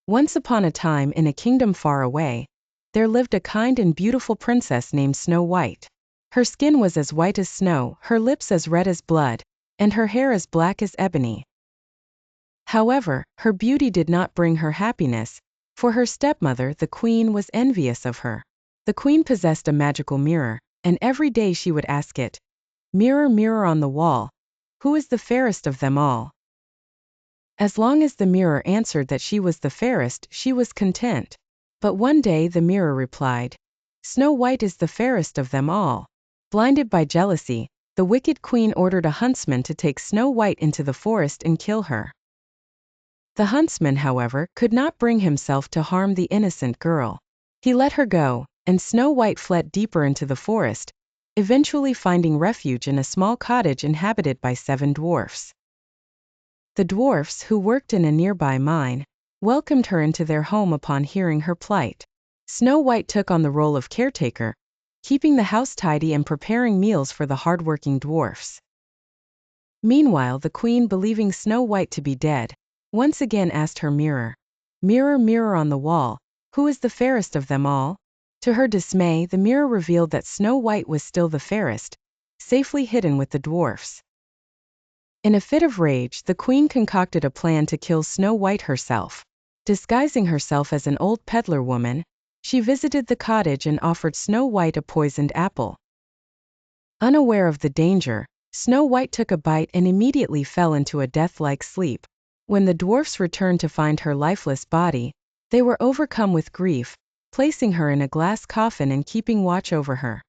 Once upon a time in a kingdom far away, there lived a kind and beautiful princess named Snow White. Her skin was as white as snow, her lips as red as blood, and her hair as black as ebony. However, her beauty did not bring her happiness, for her stepmother, the queen, was envious of her. The queen possessed a magical mirror, and every day she would ask it, "Mirror, mirror on the wall, who is the fairest of them all?" As long as the mirror answered that she was the fairest, she was content. But one day the mirror replied, "Snow White is the fairest of them all." Blinded by jealousy, the wicked queen ordered a huntsman to take Snow White into the forest and kill her. The huntsman, however, could not bring himself to harm the innocent girl. He let her go, and Snow White fled deeper into the forest, eventually finding refuge in a small cottage inhabited by 7 dwarfs. The dwarfs, who worked in a nearby mine, welcomed her into their home upon hearing her plight. Snow White took on the role of caretaker, keeping the house tidy and preparing meals for the hardworking dwarfs. Meanwhile, the queen, believing Snow White to be dead, once again asked her mirror, "Mirror, mirror on the wall, who is the fairest of them all?" To her dismay, the mirror revealed that Snow White was still the fairest, safely hidden with the dwarfs. In a fit of rage, the queen concocted a plan to kill Snow White herself. Disguising herself as an old peddler woman, she visited the cottage and offered Snow White a poisoned apple. Unaware of the danger, Snow White took a bite and immediately fell into a death-like sleep. When the dwarfs returned to find her lifeless body, they were overcome with grief, placing her in a glass coffin and keeping watch over her.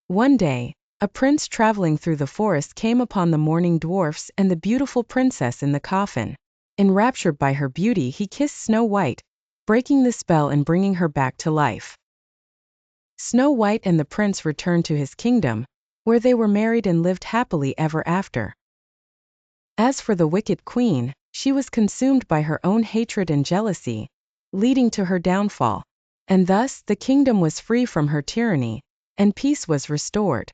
One day, a prince traveling through the forest came upon the mourning dwarfs and the beautiful princess in the coffin. Enraptured by her beauty, he kissed Snow White, breaking the spell and bringing her back to life. Snow White and the prince returned to his kingdom, where they were married and lived happily ever after. As for the wicked queen, she was consumed by her own hatred and jealousy, leading to her downfall, and thus the kingdom was free from her tyranny, and peace was restored.